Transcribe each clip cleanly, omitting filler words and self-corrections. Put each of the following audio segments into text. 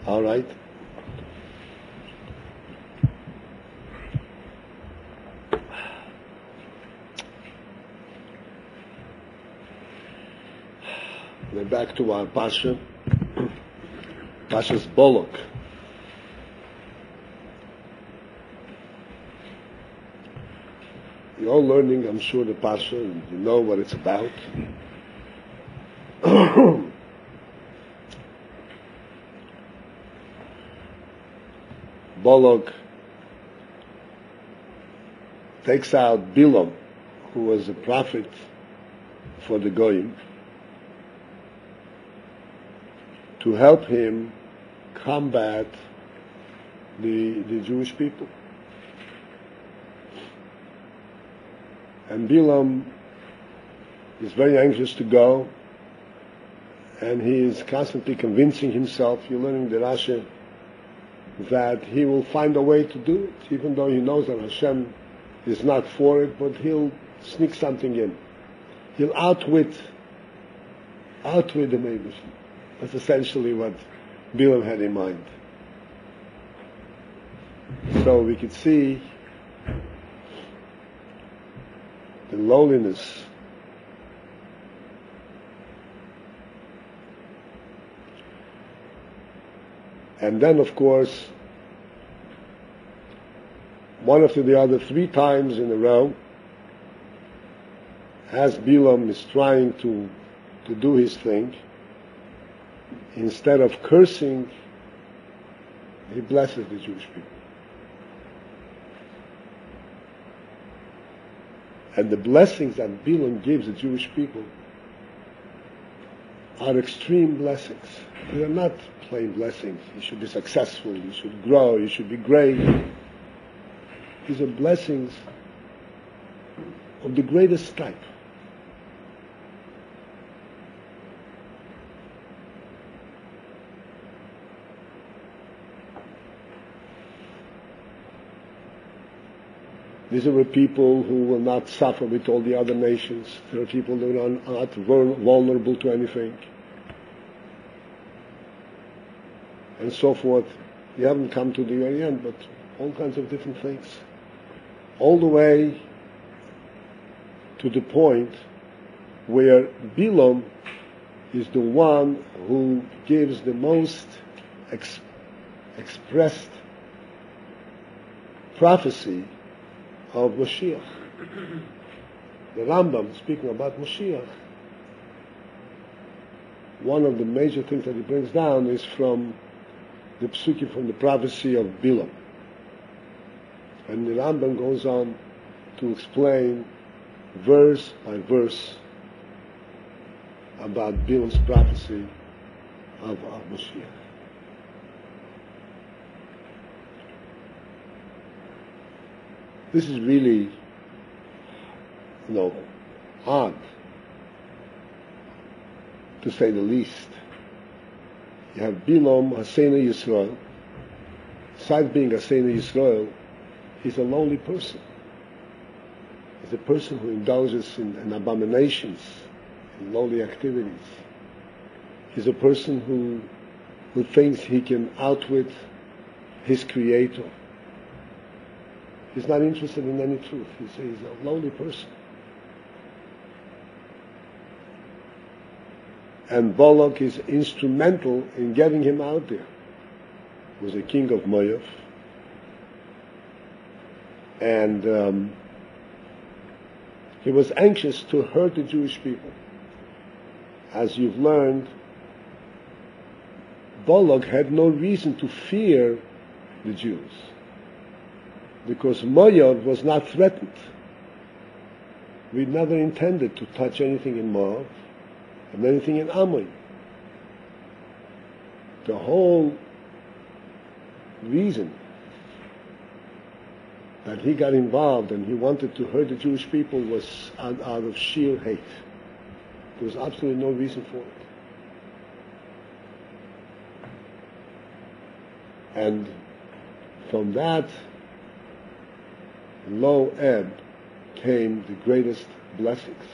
All right. We're back to our Pasha. Pasha's Bolak. You're all learning, I'm sure, the Pasha, and you know what it's about. Bolak takes out Bilam, who was a prophet for the Goyim, to help him combat the Jewish people. And Bilam is very anxious to go, and he is constantly convincing himself, you're learning the Rashi, that he will find a way to do it, even though he knows that Hashem is not for it, but he'll sneak something in. He'll outwit the Meibush. That's essentially what Bilam had in mind. So we could see the lowliness and then, of course, one after the other, 3 times in a row, as Bilam is trying to do his thing, instead of cursing, he blesses the Jewish people. And the blessings that Bilam gives the Jewish people are extreme blessings. They are not plain blessings. You should be successful, you should grow, you should be great. These are blessings of the greatest type. These are people who will not suffer with all the other nations. There are people who are not vulnerable to anything. And so forth. You haven't come to the very end, but all kinds of different things. All the way to the point where Bilam is the one who gives the most expressed prophecy of Mashiach. The Rambam, speaking about Mashiach, one of the major things that he brings down is from the psukim, from the prophecy of Bilam. And the Rambam goes on to explain verse by verse about Bilam's prophecy of Mashiach. This is really, odd, to say the least. You have Bilam, Hasena Yisrael. Besides being Hasena Yisrael, he's a lonely person. He's a person who indulges in abominations, in lowly activities. He's a person who thinks he can outwit his Creator. He's not interested in any truth. He's a lonely person. And Bolak is instrumental in getting him out there. He was a king of Moav. And he was anxious to hurt the Jewish people. As you've learned, Bolak had no reason to fear the Jews, because Moav was not threatened. We never intended to touch anything in Moav and anything in Ammon. The whole reason that he got involved and he wanted to hurt the Jewish people was out of sheer hate. There was absolutely no reason for it. And from that low ebb came the greatest blessings.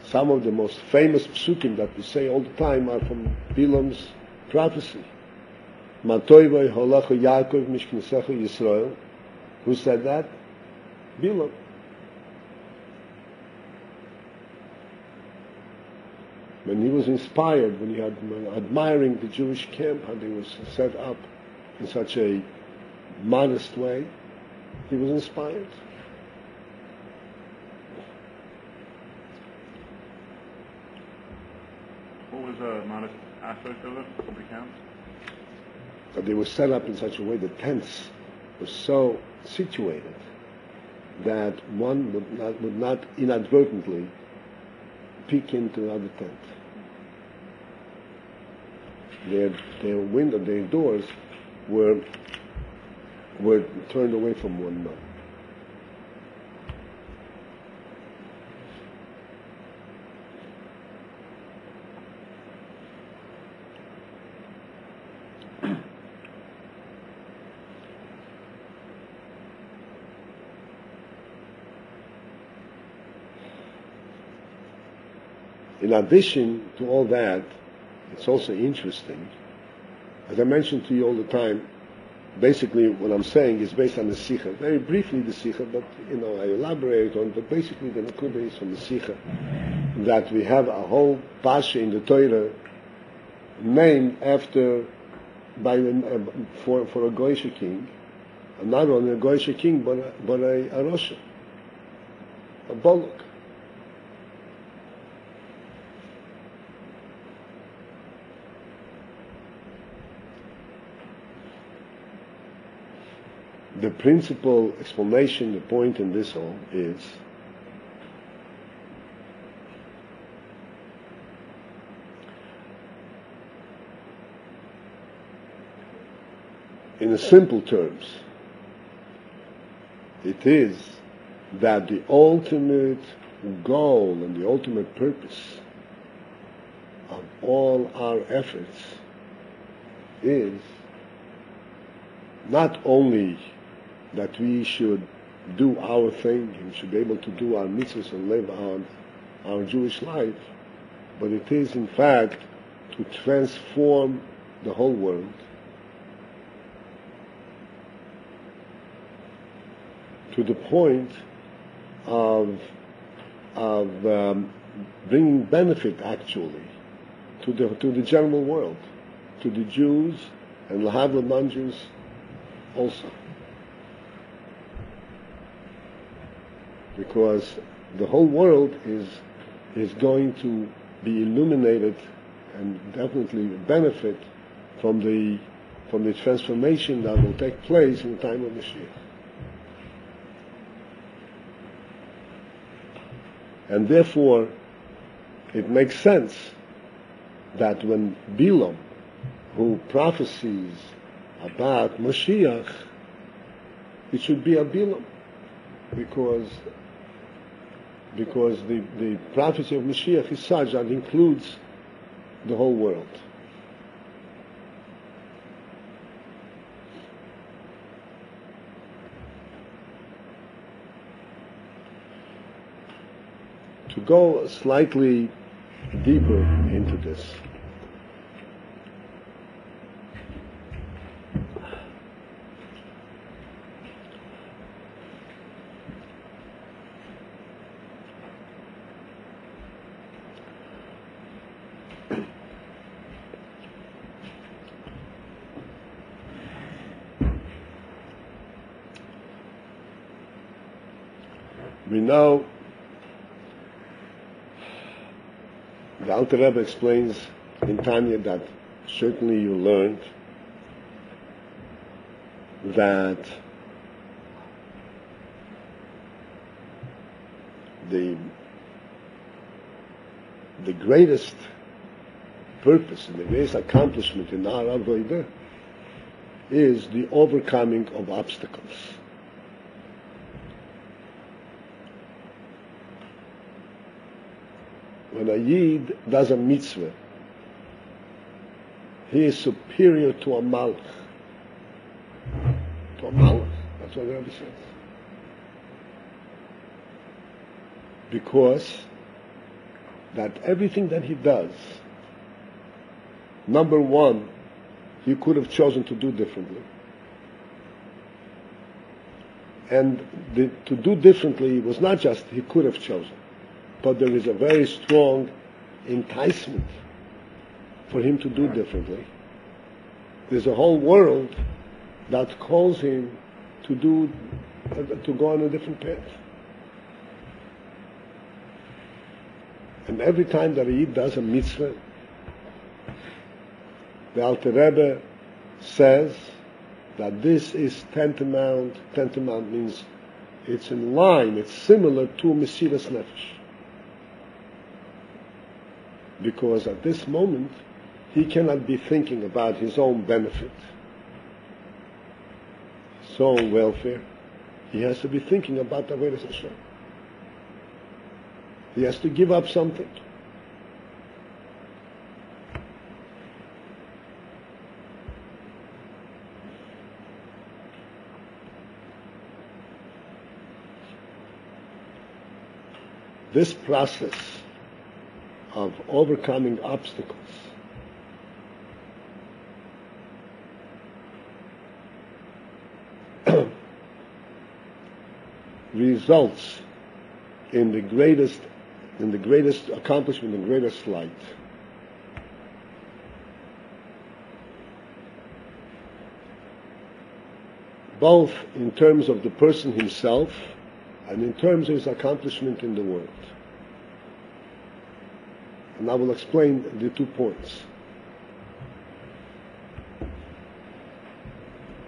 Some of the most famous psukim that we say all the time are from Bilam's prophecy. Matoivai holacha Yaakov mishknesecha Yisrael. Who said that? Bilam. When he was inspired, when he had admiring the Jewish camp, how they was set up in such a modest way, he was inspired. What was a modest aspect of it, the camp? But they were set up in such a way, the tents were so situated that one would not inadvertently peek into another tent. Their window, their doors were turned away from one another. In addition to all that, it's also interesting, as I mentioned to you all the time, basically what I'm saying is based on the Sikha. Very briefly the Sikha, but I elaborate on it, but basically the Nakuda is from the Sikha, that we have a whole Pasha in the Torah named after, for a Goyish king, and not only a Goyish king, but a Rosha, a Bolak. The principal explanation, the point in this all is in simple terms, it is that the ultimate goal and the ultimate purpose of all our efforts is not only that we should do our thing and should be able to do our mitzvahs and live our Jewish life, but it is in fact to transform the whole world to the point of bringing benefit actually to the general world, to the Jews and Lahavla non-Jews also. Because the whole world is going to be illuminated and definitely benefit from the transformation that will take place in the time of Mashiach. And therefore, it makes sense that when Bilam, who prophesies about Mashiach, it should be a Bilam, because the prophecy of Mashiach is such that it includes the whole world. To go slightly deeper into this, we know the Alter Rebbe explains in Tanya that certainly you learned that the greatest purpose and the greatest accomplishment in our Avodah is the overcoming of obstacles. When a Yid does a mitzvah, he is superior to a malach. To a malach. That's what the Rebbe says. Because that everything that he does, number one, he could have chosen to do differently. And to do differently was not just he could have chosen, but there is a very strong enticement for him to do differently. There's a whole world that calls him to go on a different path. And every time that a Yid does a mitzvah, the Alter Rebbe says that this is tantamount means it's in line, it's similar to Mesiras Nefesh. Because at this moment, he cannot be thinking about his own benefit, his own welfare. He has to be thinking about the Avodas Hashem. He has to give up something. This process of overcoming obstacles results in the greatest accomplishment, the greatest light. Both in terms of the person himself and in terms of his accomplishment in the world. And I will explain the 2 points.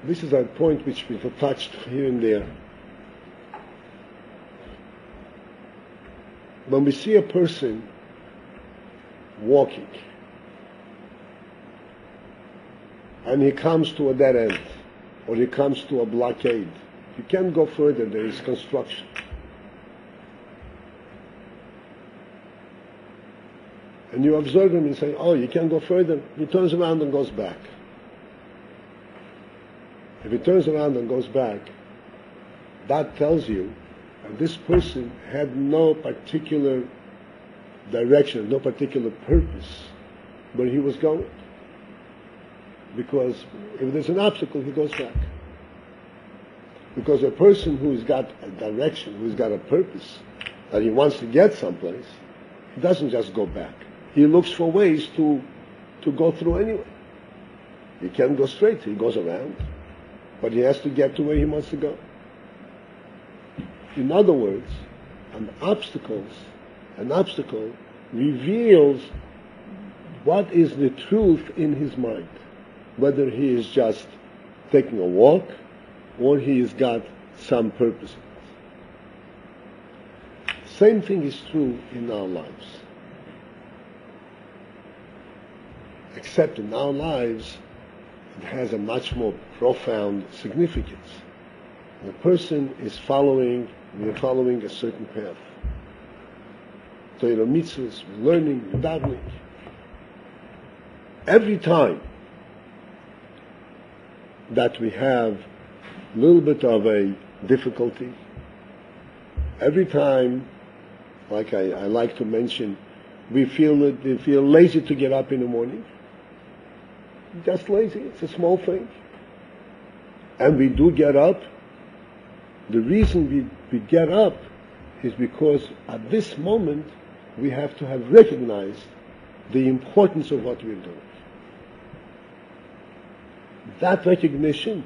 This is a point which we've touched here and there. When we see a person walking and he comes to a dead end or he comes to a blockade, you can't go further, there is construction. And you observe him and say, oh, you can't go further. He turns around and goes back. If he turns around and goes back, that tells you that this person had no particular direction, no particular purpose where he was going. Because if there's an obstacle, he goes back. Because a person who's got a direction, who's got a purpose, that he wants to get someplace, he doesn't just go back. He looks for ways to go through anyway. He can't go straight, he goes around. But he has to get to where he wants to go. In other words, an obstacle reveals what is the truth in his mind. Whether he is just taking a walk or he has got some purpose. Same thing is true in our lives. Except in our lives, it has a much more profound significance. The person is following a certain path. Torah mitzvahs, learning, davening. Every time that we have a little bit of a difficulty, every time, like I like to mention, we feel lazy to get up in the morning. Just lazy, it's a small thing. And we do get up. The reason we get up is because at this moment we have to have recognized the importance of what we're doing. That recognition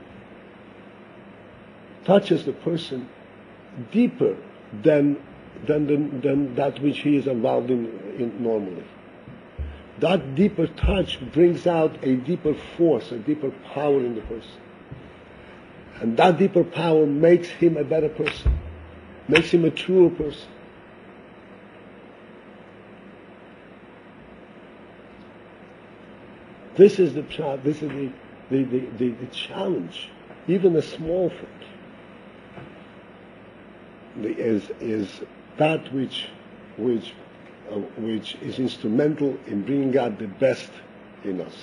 touches the person deeper than that which he is involved in normally. That deeper touch brings out a deeper force, a deeper power in the person. And that deeper power makes him a better person, makes him a truer person. This is the challenge. Even a small thing is that which is instrumental in bringing out the best in us,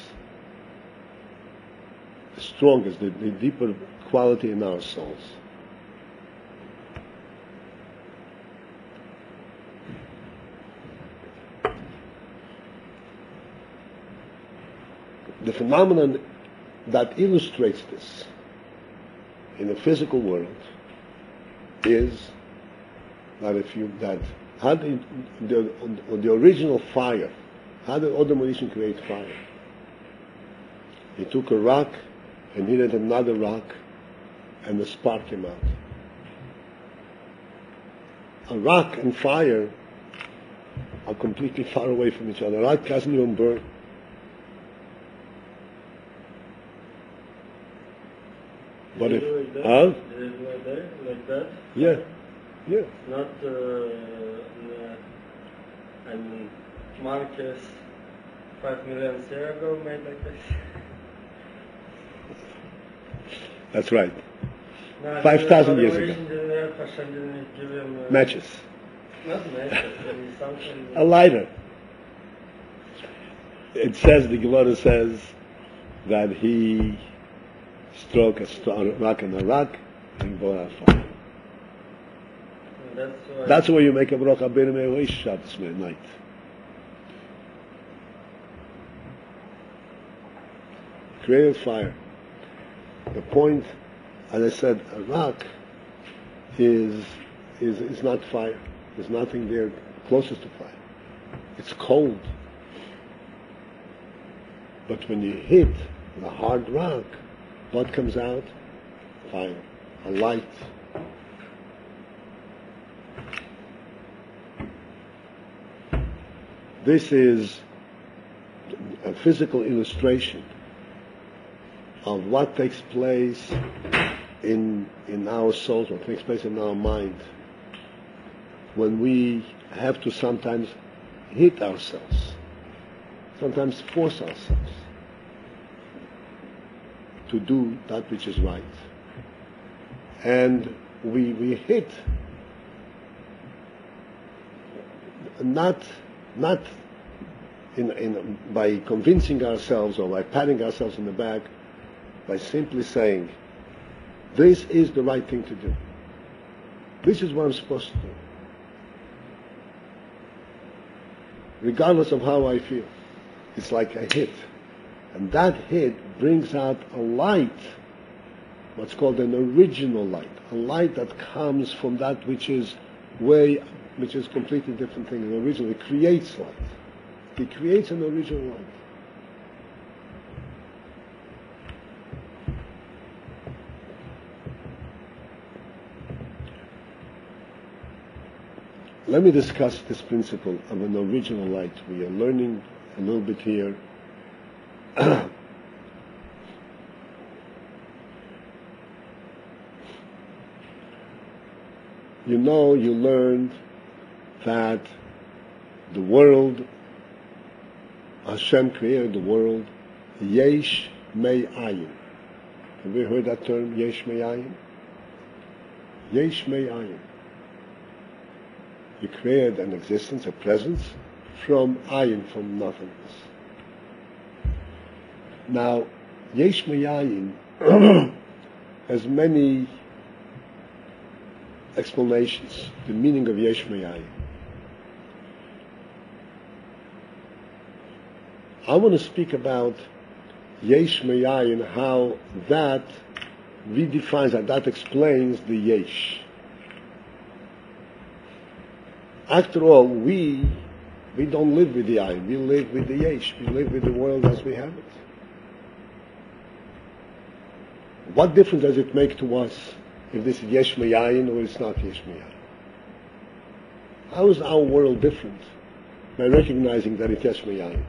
the strongest, the deeper quality in our souls. The phenomenon that illustrates this in the physical world is that how the original fire, how did Adam Rishon create fire? He took a rock and hit it another rock, and the spark came out. A rock and fire are completely far away from each other. A rock doesn't even burn. But if like that? Yeah. Not I mean, Marcus 5 million years ago made like this. That's right. No, 5,000 years ago. Hashem didn't give him Matches. Not matches, I mean something. A lighter. It says, the Gemara says, that he struck a rock and a rock and brought out fire. That's why you make a bracha b'nei me'oish Shabbos at night. Created fire. The point, as I said, a rock is not fire. There's nothing there closest to fire. It's cold. But when you hit the hard rock, what comes out? Fire, a light. This is a physical illustration of what takes place in our souls, what takes place in our mind, when we have to sometimes hit ourselves, sometimes force ourselves to do that which is right. And we hit not by convincing ourselves or by patting ourselves on the back, by simply saying, this is the right thing to do. This is what I'm supposed to do. Regardless of how I feel. It's like a hit. And that hit brings out a light, what's called an original light, a light that comes from that which is completely different thing. An original, it creates light. It creates an original light. Let me discuss this principle of an original light. We are learning a little bit here. You learned that the world, Hashem created the world, Yesh Me'ayin. Have you heard that term, Yesh Me'ayin? Yesh Me'ayin. He created an existence, a presence, from ayin, from nothingness. Now, Yesh Me'ayin has many explanations, the meaning of Yesh Me'ayin. I want to speak about Yesh Me'ayin, how that redefines, that explains the Yesh. After all, we don't live with the ayin, we live with the yesh, we live with the world as we have it. What difference does it make to us if this is yesh me'ayin or it's not yesh me'ayin? How is our world different by recognizing that it's yesh me'ayin?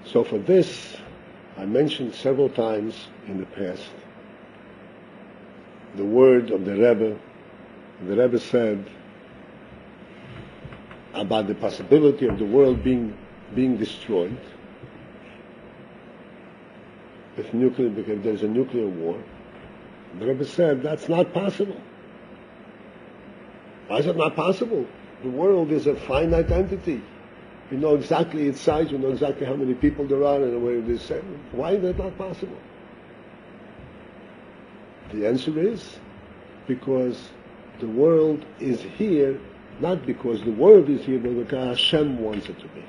So for this, I mentioned several times in the past the word of the Rebbe. The Rebbe said about the possibility of the world being destroyed with nuclear, because there's a nuclear war. The Rebbe said that's not possible. Why is it not possible? The world is a finite entity. We know exactly its size, we know exactly how many people there are and where it is. Why is that not possible? The answer is because the world is here, not because the world is here, but because Hashem wants it to be.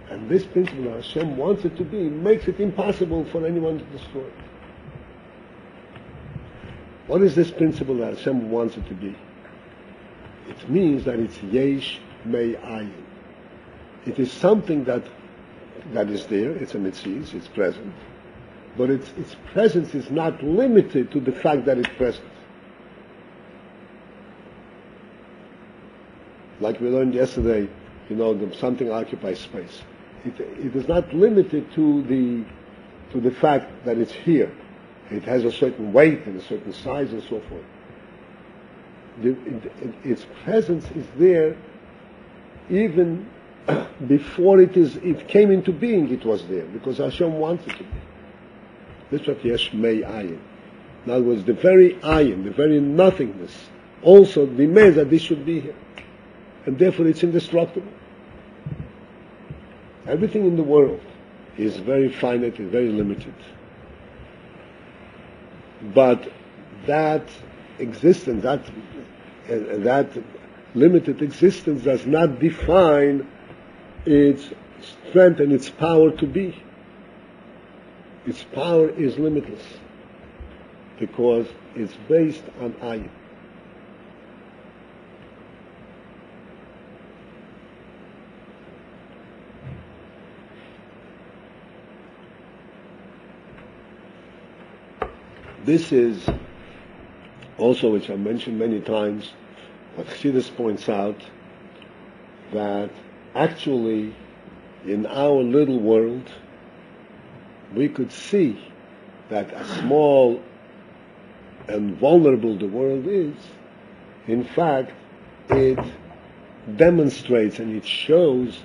And this principle that Hashem wants it to be makes it impossible for anyone to destroy it. What is this principle that Hashem wants it to be? It means that it's yesh mei ayin. It is something that is there, it's a mitzvah, it's present. But its presence is not limited to the fact that it's present. Like we learned yesterday, something occupies space. It is not limited to the fact that it's here. It has a certain weight and a certain size and so forth. Its presence is there even before it came into being. It was there because Hashem wants it to be. That's what yesh mei ayin. In other words, the very ayin, the very nothingness, also demands that this should be here, and therefore it's indestructible. Everything in the world is very finite and very limited. But that existence, that limited existence does not define its strength and its power to be. Its power is limitless because it's based on ayin. This is also, which I mentioned many times, what Chassidus points out, that actually in our little world we could see that as small and vulnerable the world is, in fact it demonstrates and it shows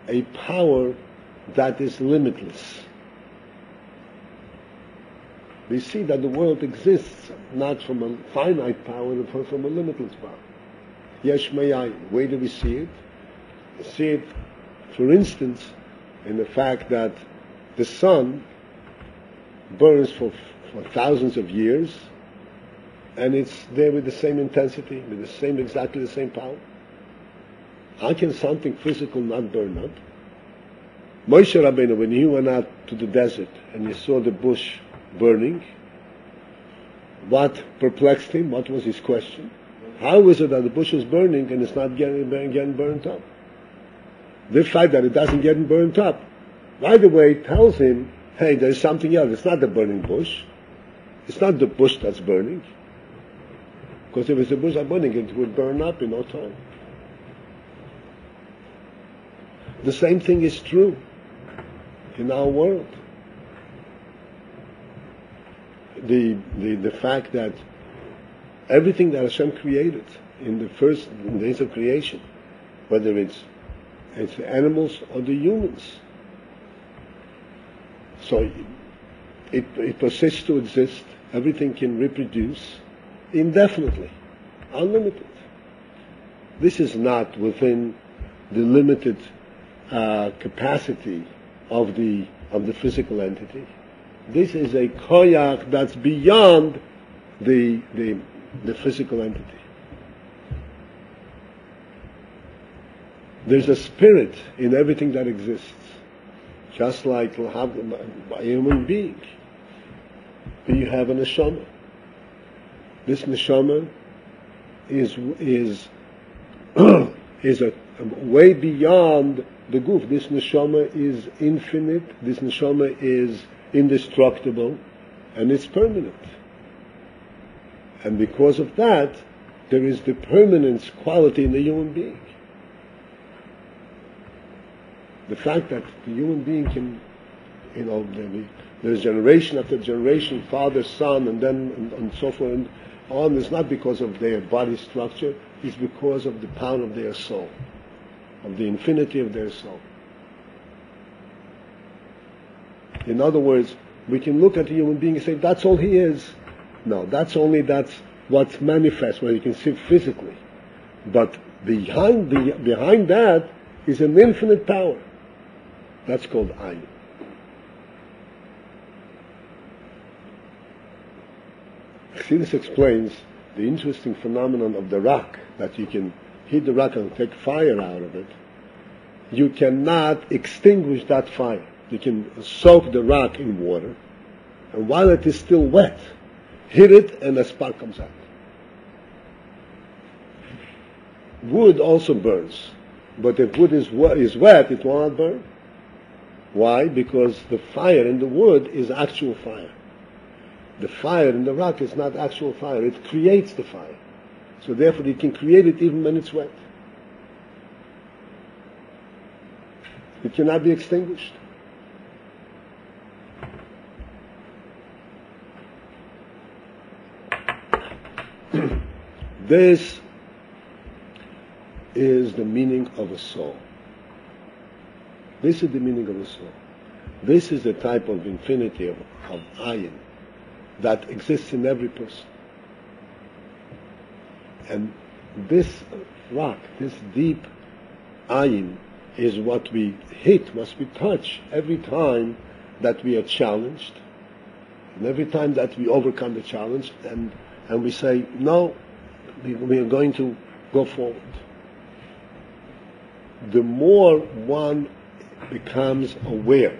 a power that is limitless. We see that the world exists not from a finite power, but from a limitless power. Yesh mei ayin. Where do we see it? We see it, for instance, in the fact that the sun burns for thousands of years, and it's there with the same intensity, with exactly the same power. How can something physical not burn up? Moshe Rabbeinu, when he went out to the desert and he saw the bush burning, what perplexed him? What was his question? How is it that the bush is burning and it's not getting burnt up? The fact that it doesn't get burnt up, right away tells him, hey, there's something else. It's not the burning bush. It's not the bush that's burning. Because if it's the bush that's burning, it would burn up in no time. The same thing is true in our world. The fact that everything that Hashem created in the days of creation, whether it's the animals or the humans, so it persists to exist. Everything can reproduce indefinitely, unlimited. This is not within the limited capacity of the physical entity. This is a koyach that's beyond the physical entity. There's a spirit in everything that exists, just like a human being. You have a neshama. This neshama is a way beyond the goof. This neshama is infinite. This neshama is indestructible, and it's permanent. And because of that, there is the permanence quality in the human being. The fact that the human being can, there's generation after generation, father, son, and then and so forth and on, is not because of their body structure, it's because of the power of their soul, of the infinity of their soul. In other words, we can look at a human being and say, that's all he is. No, that's what's manifest, what you can see physically. But behind that is an infinite power. That's called ayin. Chassidus explains the interesting phenomenon of the rock, that you can heat the rock and take fire out of it. You cannot extinguish that fire. You can soak the rock in water, and while it is still wet, hit it and a spark comes out. Wood also burns, but if wood is wet, it will not burn. Why? Because the fire in the wood is actual fire. The fire in the rock is not actual fire. It creates the fire. So therefore you can create it even when it's wet. It cannot be extinguished. This is the meaning of a soul. This is the meaning of a soul. This is the type of infinity of ayin that exists in every person. And this rock, this deep ayin, is what we hit, must we touch every time that we are challenged, and every time that we overcome the challenge, and we say, no, we are going to go forward. The more one becomes aware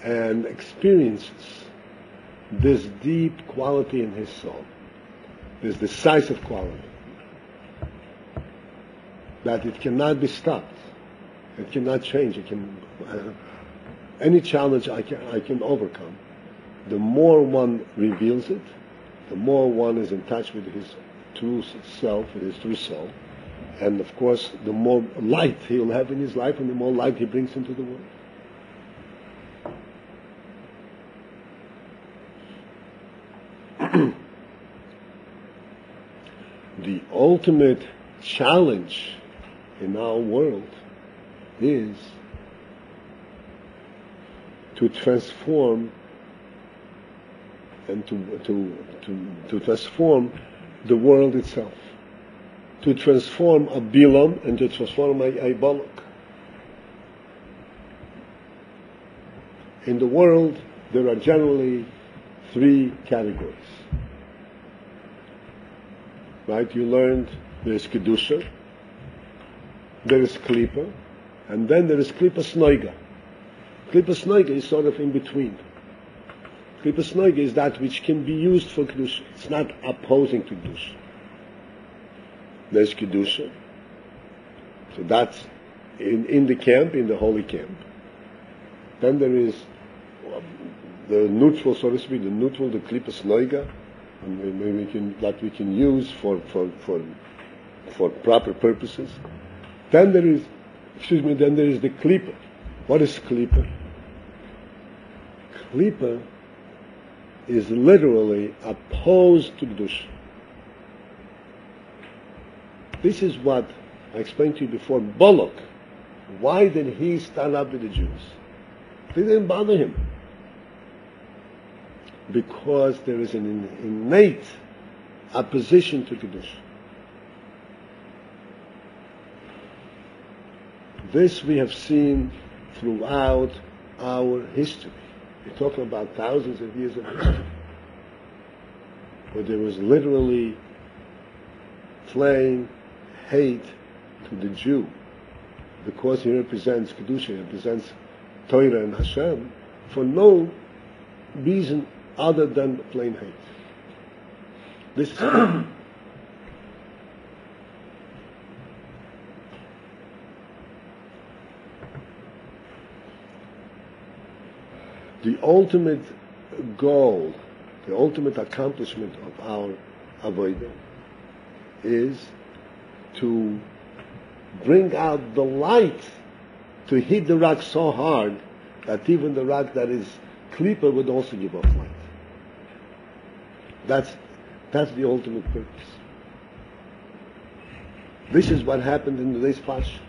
and experiences this deep quality in his soul, this decisive quality, that it cannot be stopped, it cannot change, it can any challenge I can overcome. The more one reveals it, the more one is in touch with his true self, with his true soul, and of course the more light he will have in his life, and the more light he brings into the world. The ultimate challenge in our world is to transform and to transform the world itself, to transform a Bilam and to transform a Bolak. In the world, there are generally three categories. Right? You learned there's Kedusha, there is Klipa, and then there is Klipa Snoiga. Klipa Snoiga is sort of in between. Klipa Snoiga is that which can be used for Kedusha. It's not opposing to Kedusha. There's Kedusha. So that's in the camp, in the holy camp. Then there is the neutral, so to speak, the Klipa Snoiga, and we can use for proper purposes. Then there is the Klipa. What is Klipa? Klipa is literally opposed to Kedusha. This is what I explained to you before. Bolak, why did he stand up with the Jews? They didn't bother him. Because there is an innate opposition to Kedusha. This we have seen throughout our history. We're talking about thousands of years of history, where there was literally plain hate to the Jew, because he represents Kedusha, he represents Torah and Hashem, for no reason other than plain hate. This is the ultimate goal, the ultimate accomplishment of our avodah is to bring out the light, to hit the rock so hard that even the rock that is klipa would also give off light. That's the ultimate purpose. This is what happened in today's Pasha.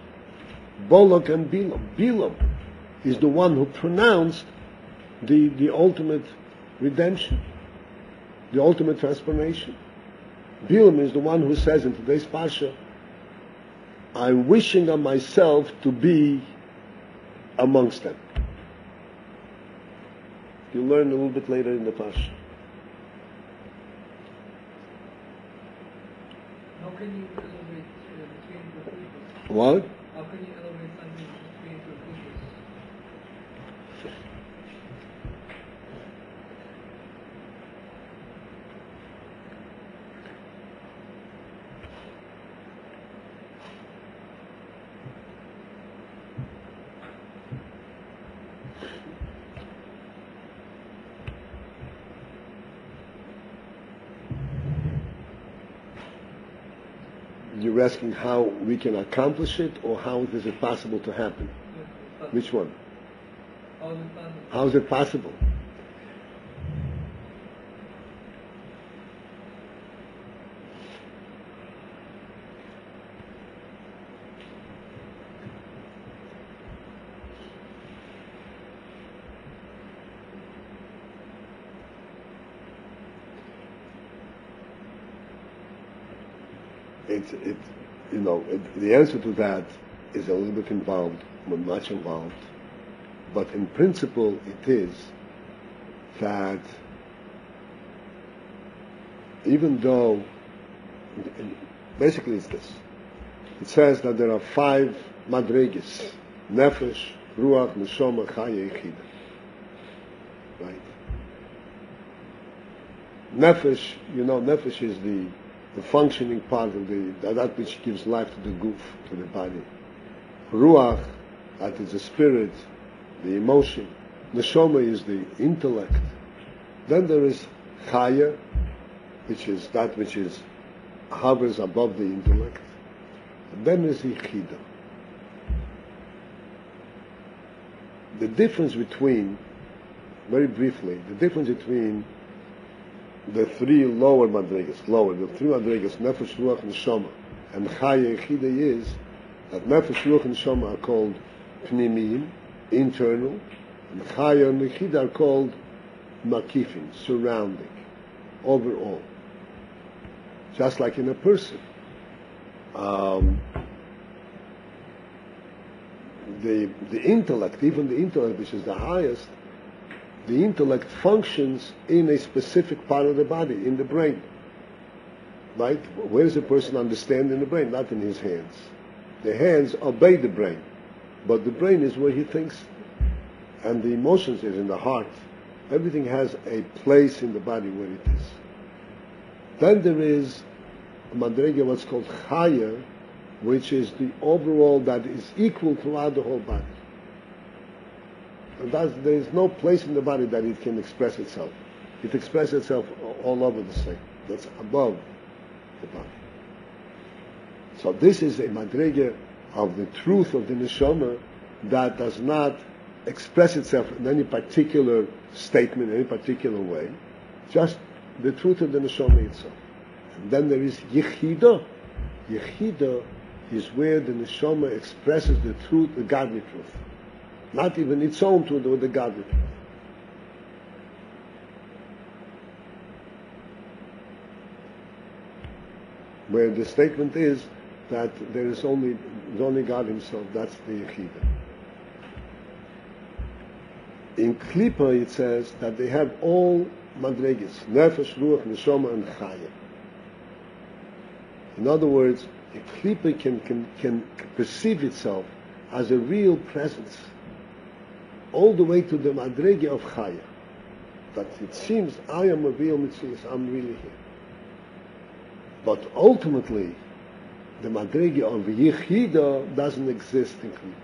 Bolak and Bilam. Bilam is the one who pronounced the ultimate redemption, the ultimate transformation. Bilam is the one who says in today's Pasha, I'm wishing on myself to be amongst them. You learn a little bit later in the Pasha. can you elevate between the peoples? What? How can you elevate something between two peoples? You're asking how we can accomplish it, or how is it possible to happen? Which one? How is it possible? How is it possible? The answer to that is a little bit involved, much involved, but in principle it is that even though, basically it's this, it says that there are 5 madregis, nefesh, ruach, neshama, chaya, yechida, right? Nefesh, nefesh is the functioning part of that which gives life to the goof, to the body. Ruach, that is the spirit, the emotion. Neshama is the intellect. Then there is chaya, which is that which is hovers above the intellect. And then there's yechida. The difference between, very briefly, the difference between the 3 lower madrigas, the 3 madrigas, nefesh, ruach, neshama, and chaya yechida is that nefesh, ruach, and neshama are called pnimiyim, internal, and chaya and yechida are called makifim, surrounding, overall. Just like in a person. The intellect, even the intellect, which is the highest, the intellect functions in a specific part of the body, in the brain. Right? Where does a person understand in the brain? Not in his hands. The hands obey the brain, but the brain is where he thinks, and the emotions is in the heart. Everything has a place in the body where it is. Then there is a madrega, what's called chaya, which is the overall that is equal throughout the whole body. And there is no place in the body that it can express itself. It expresses itself all over the same. That's above the body. So this is a madrega of the truth of the neshama that does not express itself in any particular statement, in any particular way. Just the truth of the neshama itself. And then there is yechida. Yechida is where the neshama expresses the truth, the godly truth. Not even its own truth, but the godly truth. Where the statement is that there is only God Himself. That's the Yechida. In Klippa it says that they have all madregis, nefesh, ruach, neshama, and chaya. In other words, a Klippa can perceive itself as a real presence, all the way to the madrege of chaya. That it seems, I am a real mitzvah, I'm really here. But ultimately, the madrege of yechida doesn't exist in Klippa.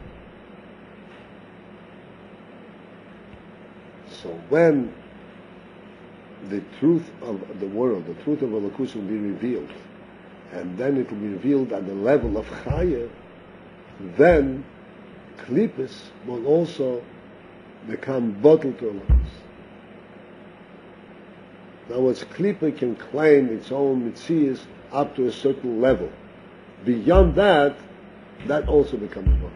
So when the truth of the world, the truth of Elokus will be revealed, and then it will be revealed at the level of chaya, then Klippas will also become bottled to Elokus. In other words, Klippa can claim its own mitzias up to a certain level. Beyond that, that also becomes bottled.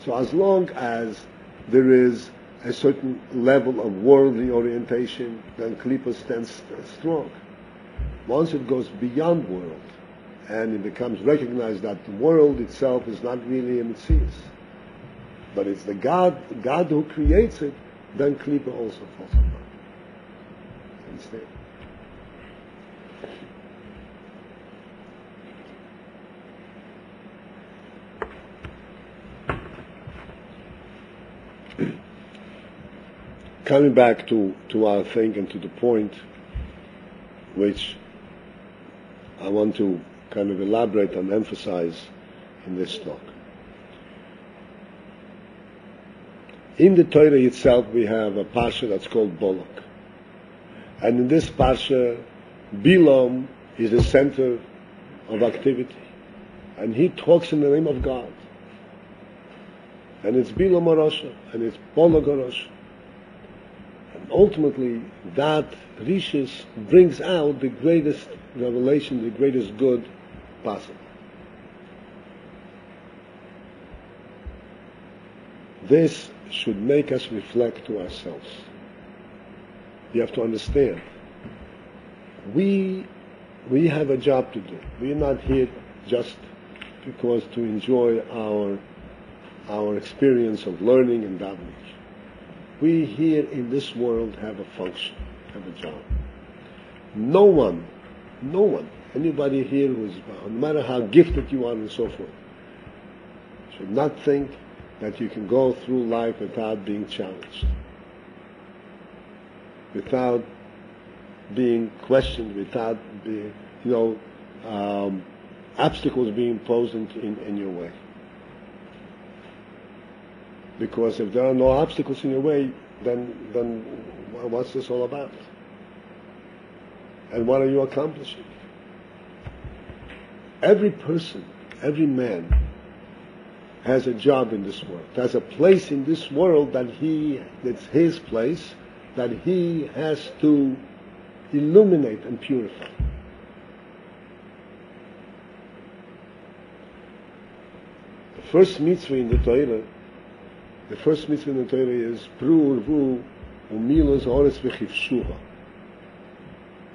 So as long as there is a certain level of worldly orientation, then Klippa stands strong. Once it goes beyond world, and it becomes recognized that the world itself is not really a Metzias, but it's the God who creates it, then Klippa also falls apart. Understand? coming back to our thing and to the point which I want to kind of elaborate and emphasize in this talk. In the Torah itself we have a parsha that's called Bolak. And in this parsha, Bilam is the center of activity. And he talks in the name of God. And it's Bilam Arosha, and it's Bolak Arosha. And ultimately, that Rishis brings out the greatest revelation, the greatest good possible. This should make us reflect to ourselves. You have to understand, we have a job to do. We're not here just because to enjoy our experience of learning and davening. We here in this world have a function, have a job. No one, anybody here who's, no matter how gifted you are and so forth, should not think that you can go through life without being challenged, without being questioned, without being, obstacles being posed in your way. Because if there are no obstacles in your way, then what's this all about? And what are you accomplishing? Every person, every man has a job in this world, has a place in this world that's his place, that he has to illuminate and purify. The first mitzvah in the Torah is Pru Urvu Umilos Oretz V'chivshuha,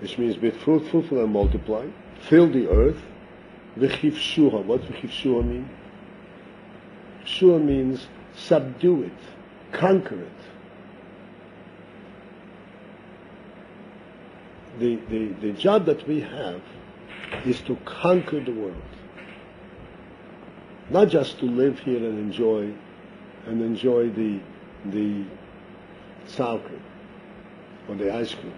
which means be fruitful and multiply, fill the earth. V'chivshuha. What V'chivshuha mean? V'chivshuha means subdue it, conquer it. The job that we have is to conquer the world, not just to live here and enjoy the sour cream or the ice cream.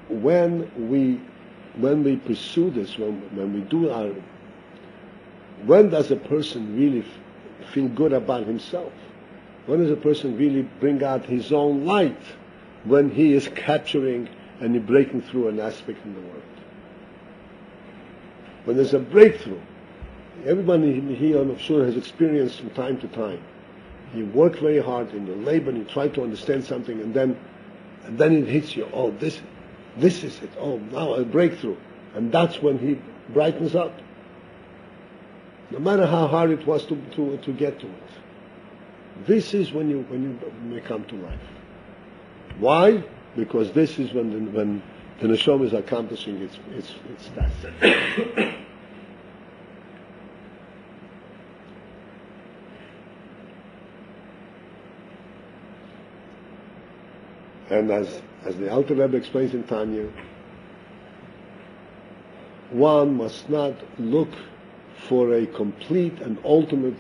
When we pursue this, when we do when does a person really feel good about himself? When does a person really bring out his own light? When he is capturing and breaking through an aspect in the world. When there's a breakthrough, everybody here I'm sure has experienced from time to time. You work very hard in your labor and you try to understand something, and then it hits you. Oh, this is it. Oh, now a breakthrough, and that's when he brightens up. No matter how hard it was to get to it, this is when you come to life. Why? Because this is when the neshama is accomplishing its task. And as the Alter Rebbe explains in Tanya, one must not look for a complete and ultimate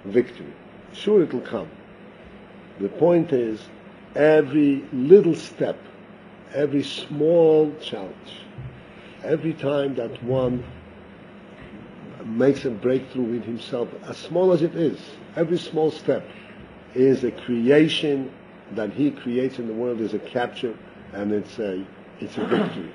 victory. Sure, it will come. The point is, every little step, every small challenge, every time that one makes a breakthrough with himself, as small as it is, every small step is a creation that he creates in the world, is a capture, and it's a victory.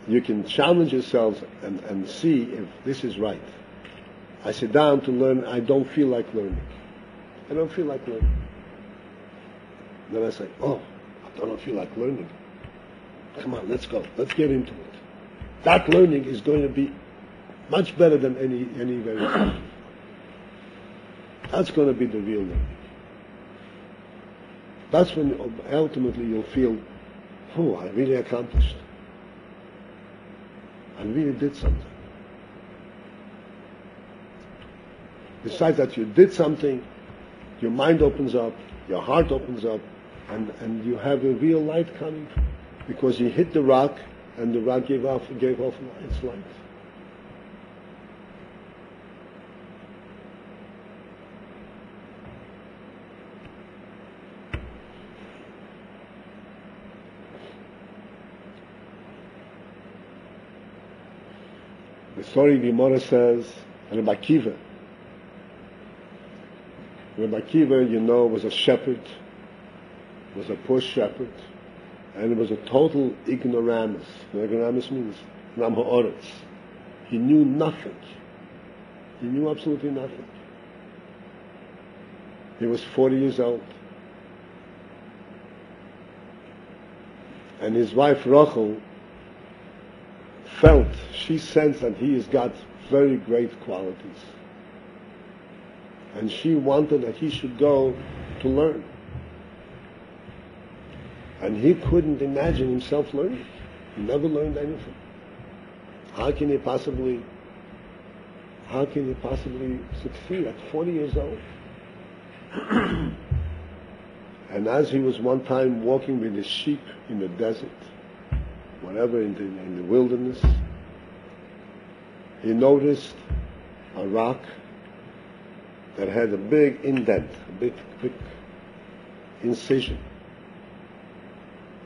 You can challenge yourselves and see if this is right. I sit down to learn, I don't feel like learning. I don't feel like learning. Then I say, oh, I don't feel like learning. Come on, let's go. Let's get into it. That learning is going to be much better than any very. That's going to be the real learning. That's when ultimately you'll feel, oh, I really accomplished. I really did something. Besides that you did something, your mind opens up, your heart opens up, and you have a real light coming, because he hit the rock, and the rock gave off its light. The story Gemara says, Rabbi Akiva, was a shepherd, was a poor shepherd, and he was a total ignoramus. Ignoramus means Ram Ha'oretz. He knew nothing. He knew absolutely nothing. He was 40 years old. And his wife Rachel she sensed that he has got very great qualities. And she wanted that he should go to learn. And he couldn't imagine himself learning. He never learned anything. How can he possibly succeed at 40 years old? And as he was one time walking with his sheep in the desert, whatever, in the wilderness, he noticed a rock that had a big indent, a big incision.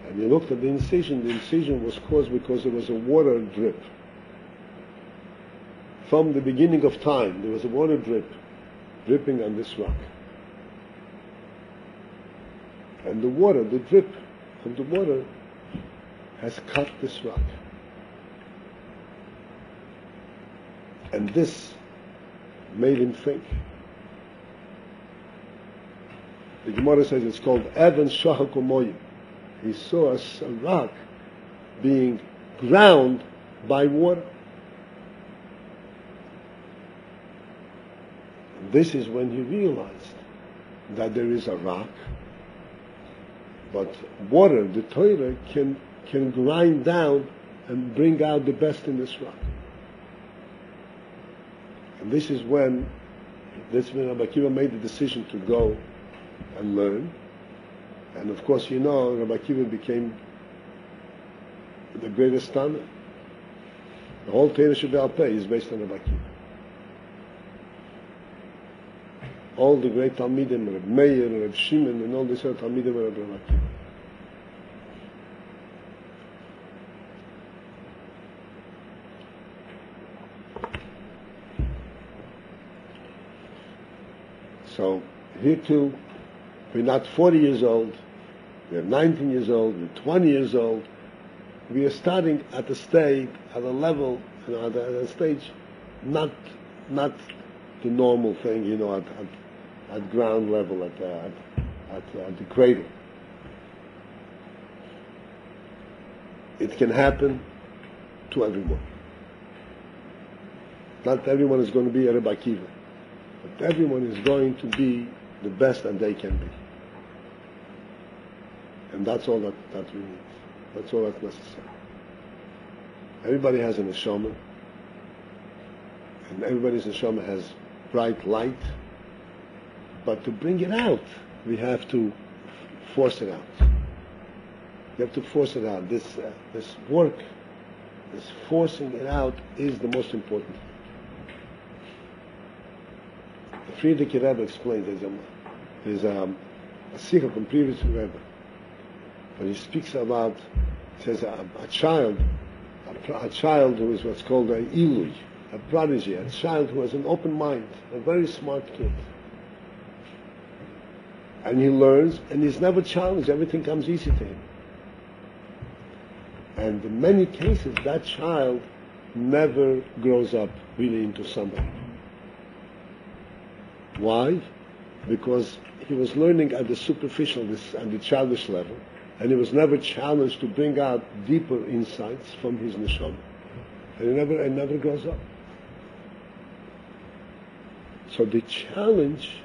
And he looked at the incision was caused because there was a water drip. From the beginning of time, there was a water dripping on this rock. And the drip of the water has cut this rock. And this made him think. The Gemara says it's called Evan Shahakumoyim. He saw a rock being ground by water. And this is when he realized that there is a rock, but water, the Torah, can grind down and bring out the best in this rock. And this is when Rabbi Akiva made the decision to go and learn. And of course, Rabbi Akiva became the greatest Tana. The whole Torah Shebe'al Peh is based on Rabbi Akiva. All the great Talmidim, Reb Meir, Reb Shimon, and all these other Talmidim were Rabbi Akiva. So here too, we're not 40 years old, we're 19 years old, we're 20 years old. We are starting at a stage, at a level, at a stage, not the normal thing, at ground level, at the cradle. It can happen to everyone. Not everyone is going to be a Rabbi Akiva. But everyone is going to be the best that they can be. And that's all that we need. That's all that's necessary. Everybody has an neshama, and everybody's neshama has bright light, but to bring it out, we have to force it out. You have to force it out. This work, this forcing it out is the most important thing. Friedrich Rebbe explains, there's a sikha from previous Rebbe, but he speaks about, says a child who is what's called an ilui, a prodigy, a child who has an open mind, a very smart kid. And he learns, and he's never challenged, everything comes easy to him. And in many cases, that child never grows up really into somebody. Why? Because he was learning at the superficial, at the childish level, and he was never challenged to bring out deeper insights from his neshama. And he never grows up. So the challenge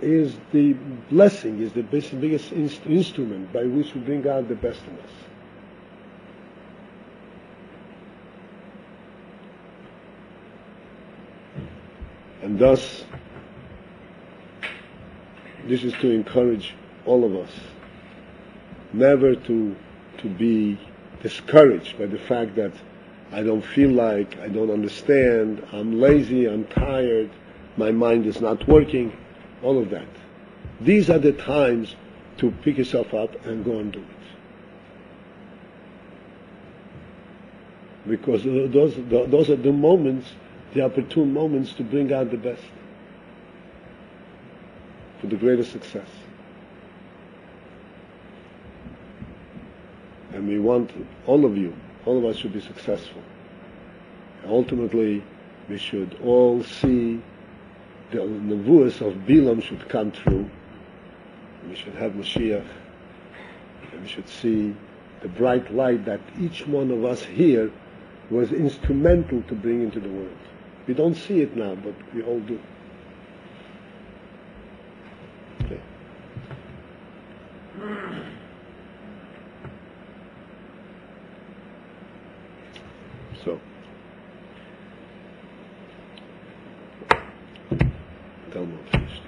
is the blessing, is the biggest instrument by which we bring out the best in us. And thus, this is to encourage all of us, never to be discouraged by the fact that I don't feel like, I don't understand, I'm lazy, I'm tired, my mind is not working, all of that. These are the times to pick yourself up and go and do it. Because those are the moments, the opportune moments to bring out the best for the greatest success. And we want all of us should be successful. And ultimately, we should all see the nevuos of Bilam should come true. We should have Mashiach. And we should see the bright light that each one of us here was instrumental to bring into the world. We don't see it now, but we all do. Okay. So, Talmud finished.